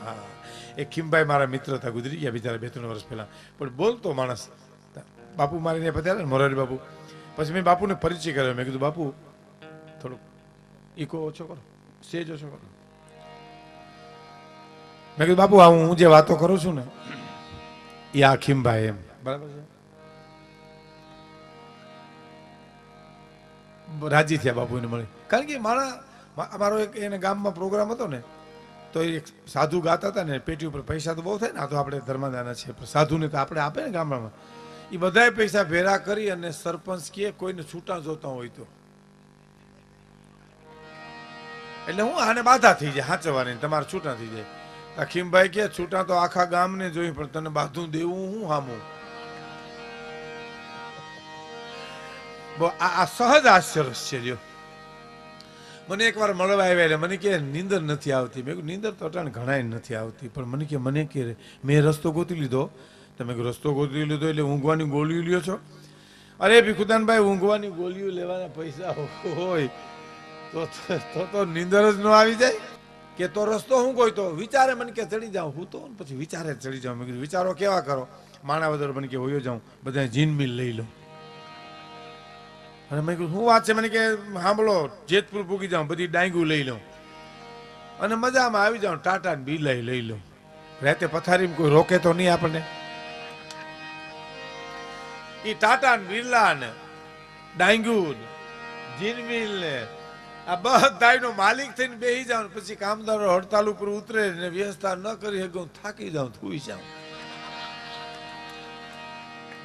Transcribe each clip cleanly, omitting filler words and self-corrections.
હા, એ ખીમભાઈ મારા મિત્ર હતા, ગુજરી ગયા બિચારા 2-3 વર્ષ પહેલા, પણ બોલતો માણસ. બાપુ મારીને પધારે ને મોરારી બાપુ, પછી મેં બાપુને પરિચય કર્યો. મેં કીધું બાપુ થોડુંક ઈકો ઓછો કરો, સેજ ઓછો કરો. મેં કીધું બાપુ હું જે વાતો કરું છું ને એ આ ખીમભાઈ એમ બરાબર છે. રાજી થયા બાપુને મળી, કારણ કે અમારો એક એને ગામમાં પ્રોગ્રામ હતો ને, તો એક સાધુ ગાતા હતા ને, પેટી ઉપર પૈસા તો બહુ થાય ને, આ તો આપણે ધર્મદાના છે, સાધુને તો આપણે આપે ને ગામડામાં, એ બધાય પૈસા ભેરા કરી અને સરપંચ કે કોઈને છૂટા જોતા હોય તો, એટલે હું આને બાધા થઈ જાય હાચવાની, તમારે છૂટા થઈ જાય. અખીમભાઈ કે છૂટા તો આખા ગામને જોઈ, પણ તને બાધું દેવું હું હામું. આ સહજ આશ્ચર્ય છે. લ્યો, મને એકવાર મળવા આવ્યા એટલે મને કે નીંદર નથી આવતી. મેં કીધું નીંદર તો અટાણે ઘણાય નથી આવતી, પણ મને કે મેં રસ્તો ગોતી લીધો. તમે રસ્તો ગોતી લીધો એટલે ઊંઘવાની ગોળીઓ લ્યો છો? અરે ભીખુદાનભાઈ, ઊંઘવાની ગોળીઓ લેવાના પૈસા હોય તો નીંદર જ ન આવી જાય કે તો રસ્તો હું કોઈ તો વિચારે મને કે ચડી જાઉં, હું તો પછી વિચારે ચડી જાઉં. મેં કીધું વિચારો કેવા કરો? માણાવદર મને કે હોયો જાઉં, બધા જીન મિલ લઈ લો. અને મેં કીધું શું વાત છે? મને કે સાંભળો, જેતપુર પૂગી જાઉં, બધી ડાંગું લઈ લઉં અને મજામાં આવી જાઉં, ટાટા ને બિલાઈ લઈ લઉં. રાતે પથારીમાં કોઈ રોકે તો નહીં આપણને. એ ટાટા ને બિરલા ને ડાંગું જીનમિલ ને આ બધાનો માલિક થઈને બેસી જાઉં, પછી કામદારો હડતાલ ઉપર ઉતરે ને વ્યવસ્થા ન કરી શકું, થાકી જાઉં, થૂઈ જાઉં.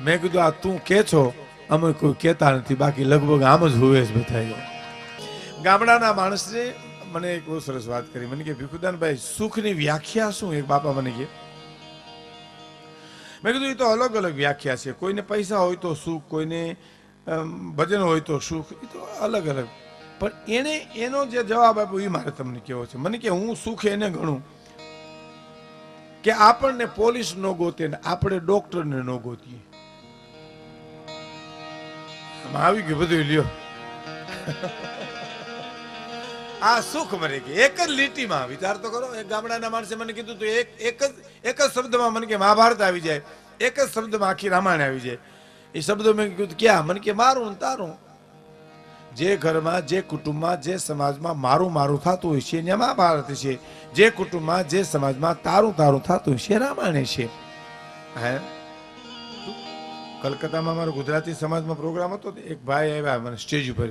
મેં કીધું આ તું કે છો, અમે કોઈ કહેતા નથી, બાકી લગભગ આમ જ હોય જ બધા. ગામડાના માણસને મને એક બહુ સરસ વાત કરી. મને કે ભીખુદાનભાઈ, સુખની વ્યાખ્યા શું? એક બાપા મને કે. મેં કીધું એ તો અલગ અલગ વ્યાખ્યા છે. કોઈને પૈસા હોય તો સુખ, કોઈને ભજન હોય તો સુખ, એ તો અલગ અલગ. પણ એનો જે જવાબ આપ્યો એ મારે તમને કેવો છે. મને કે હું સુખ એને ગણું કે આપણને પોલીસ ન ગોતે ને આપણે ડોક્ટરને ન ગોતીએ. આવી ગયું બધું. લ્યો, આ સુખ મને કે એક જ લીટીમાં વિચાર તો કરો. એક ગામડાના માણસે મને કીધું તો એક જ શબ્દમાં મને કે મહાભારત આવી જાય, એક જ શબ્દમાં આખી રામાયણ આવી જાય. એ શબ્દો મેં કીધું ક્યાં? મને કે મારું ને તારું. જે ઘરમાં, જે કુટુંબમાં, જે સમાજમાં મારું મારું થતું હોય છે ને મહાભારત છે. જે કુટુંબમાં, જે સમાજમાં તારું તારું થતું હોય છે રામાયણ છે. હે, કલકત્તામાં મારો ગુજરાતી સમાજમાં પ્રોગ્રામ હતો. એક ભાઈ આવ્યા મને સ્ટેજ ઉપર.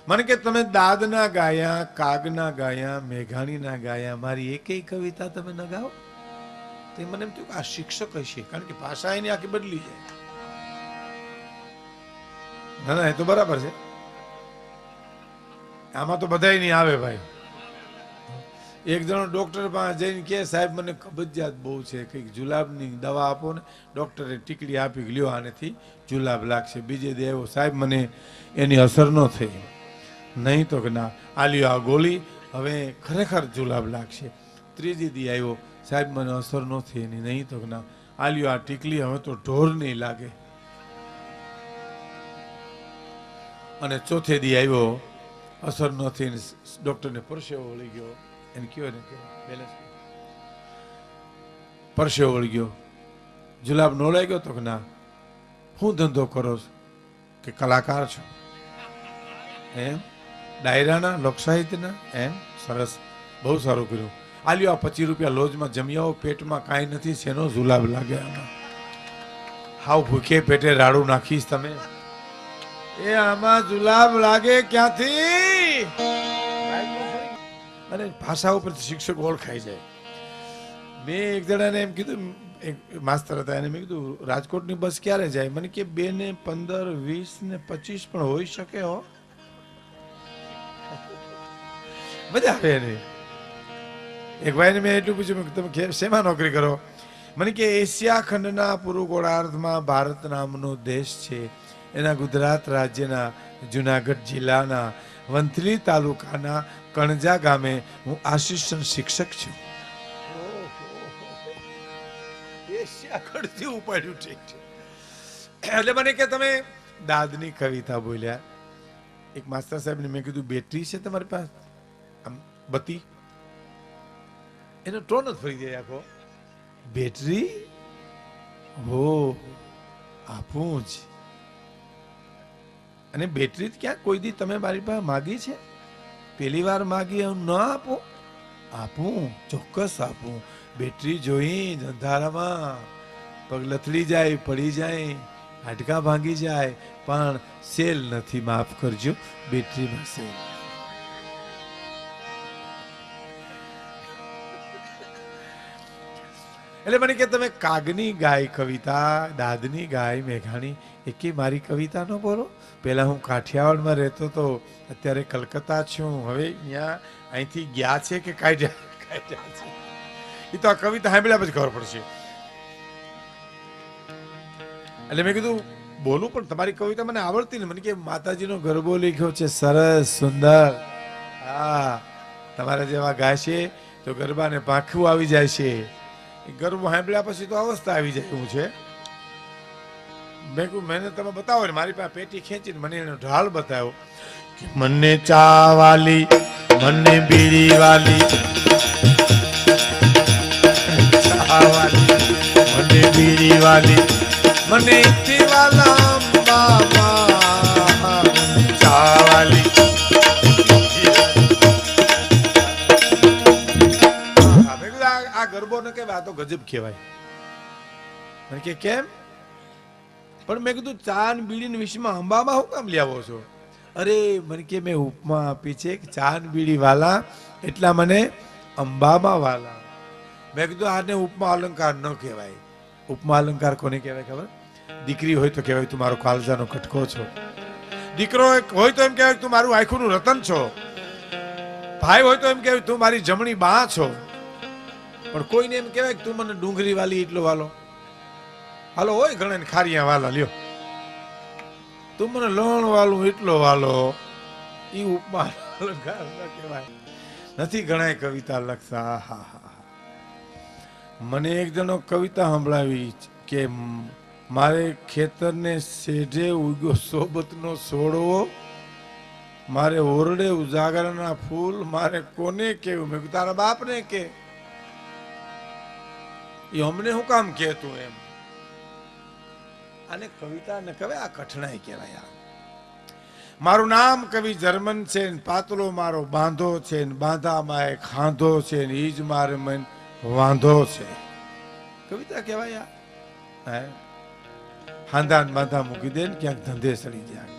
મને કે તમે દાદના ગાયા, કાગના ગાયા, મેઘાણીના ગાયા, મારી એકેય કવિતા તમે ન ગાઓ? તે મને એમ થયું કે આ શિક્ષક હશે, કારણ કે ભાષા એની આખી બદલી જાય. ના ના, એ તો બરાબર છે. આમાં તો બધાય નહીં આવે ભાઈ. એક જણો ડોક્ટર પાસે જઈને કે સાહેબ મને કબજિયાત બહુ છે, કંઈક જુલાબની દવા આપો ને. ડોક્ટરે ટીકડી આપી, લ્યો આનેથી જુલાબ લાગશે. બીજે દે આવ્યો, સાહેબ મને એની અસર ન થઈ. નહીં તો કે ના, આ લ્યો આ ગોળી, હવે ખરેખર જુલાબ લાગશે. ત્રીજી દી આવ્યો, સાહેબ મને અસર ન થઈ એની. નહીં તો કે ના, આ લ્યો આ ટીકલી, હવે તો ઢોર નહીં લાગે. અને ચોથે દી આવ્યો, અસર ન થઈ, ડોક્ટરને પરસેવો વળી ગયો. એને કયો ને બેલેન્સ પરસેવો વળી ગયો. જુલાબ ન લાગ્યો તો કે ના. હું ધંધો કરો છો? કે કલાકાર છો. એમ? ડાયરાના, લોક સાહિત્યના? એમ? સરસ, બહુ સારું કર્યું. આ લ્યો આ 25 રૂપિયા લોજમાં જમી આવો, પેટમાં કાંઈ નથી, શેનો જુલાબ લાગે આમાં? હાવ ભૂખે પેટે રાડું નાખીશ તમે? એ આમાં જુલાબ લાગે ક્યાંથી? અને ભાષા ઉપર શિક્ષક ઓળખાઈ જાય. મેં એક જણાને એમ કીધું, એક માસ્તર હતા, એને મેં કીધું રાજકોટની બસ ક્યારે જાય? મને કે 2 ને 15, 20 ને 25 પણ હોઈ શકે હો. મજા આવે એને. એક ભાઈને મેં એટલું પૂછ્યું, તમે શેમાં નોકરી કરો? મને કે એશિયા ખંડના પૂર્વ ગોળાર્ધમાં ભારત નામનો દેશ છે, એના ગુજરાત રાજ્યના જુનાગઢ જિલ્લાના વંથલી તાલુકાના કણજા ગામે હું આસિસ્ટન્ટ શિક્ષક છું. એશિયા ખંડથી ઉપાડ્યું છે. એટલે મને કે તમે દાદની કવિતા બોલ્યા. એક માસ્ટર સાહેબને મેં કીધું બેટરી છે તમારી પાસે? આમ બત્તી? એનો ટોન જ ફરી જાય આખો. બેટરી હો આપું જ. અને બેટરી ક્યાં કોઈ દી તમે મારી પાસે માગી છે? પહેલી વાર માગી હું ન આપું? આપું, ચોક્કસ આપું. બેટરી જોઈ અંધારામાં પગ લથડી જાય, પડી જાય, હાડકા ભાંગી જાય, પણ સેલ નથી. માફ કરજો, બેટરીમાં સેલ. એટલે મને કે તમે કાગની ગાય કવિતા, દાદની ગાય મેઘાણી, એકે મારી કવિતા ન બોલો. પહેલા હું કાઠિયાવાડમાં રહેતો તો, અત્યારે કલકત્તા છું. હવે અહીંયા અહીંથી ગયા છે કે કાઢ્યા છે, એ તો આ કવિતા સાંભળ્યા પછી ખબર પડશે. એટલે મેં કીધું બોલું, પણ તમારી કવિતા મને આવડતી ને. મને કે માતાજીનો ગરબો લખ્યો છે, સરસ સુંદર. હા, તમારા જેવા ગાશે તો ગરબાને પાંખું આવી જાય છે. ગરબો સાંભળ્યા પછી તો અવસ્થા આવી જાય એવું છે. મેં કહ્યું મેને તમે બતાવો ને. મારી પાસે પેટી ખેંચીને મને એનો ઢાળ બતાવ્યો કે મને ચા વાલી, મને બીડી વાલી, ચા વાલી, મને બીડી વાલી, મને ઇત્તી વાલા બાબા, ચા વાલી. આ ગરબો ન કહેવાય, આ તો ગજબ કહેવાય. મને કે કેમ? પણ મેં કીધું ચા ને બીડી વિશમાં અંબામાં હું કામ લાવો છો? અરે મને કે મેં ઉપમા આપી છે કે ચા ને બીડી વાલા, એટલા મને અંબામાં વાલા. મેં કીધું આને ઉપમા અલંકાર ન કહેવાય. ઉપમા અલંકાર કોને કહેવાય ખબર? દીકરી હોય તો કહેવાય તું મારો કાળજાનો કટકો છો. દીકરો હોય તો એમ કહેવાય તું મારું આંખોનું રતન છો. ભાઈ હોય તો એમ કહેવાય તું મારી જમણી બા છો. પણ કોઈને એમ કહેવાય કે તું મને ડુંગળી વાલી એટલો વાલો. હાલો હોય ઘણા ખારિયા વાલા લ્યો, તું મને લણ વાલું એટલો વાલો. ઈ ઉપમા અલંકાર ન કહેવાય. નથી ઘણા કવિતા લખતા. હા હા. મને એક જણો કવિતા સંભળાવી કે મારે ખેતરને સેઢે ઉગ્યો સોબતનો સોડવો, મારે ઓરડે ઉજાગરના ફૂલ, મારે કોને કેવું? મેં તારા બાપને કે. એ અમને શું કામ કહેતું એમ? આને કવિતા ન કહેવાય, આ કઠણાઈ કહેવાય. મારું નામ કવિ જર્મન છે, પાતળો મારો બાંધો છે, બાંધામાં એક ખાંધો છે, ઈ જ મારે મન વાંધો છે. કવિતા કહેવાય. હાંધા બાંધા મૂકી દે ને ક્યાંક ધંધે સડી જાય.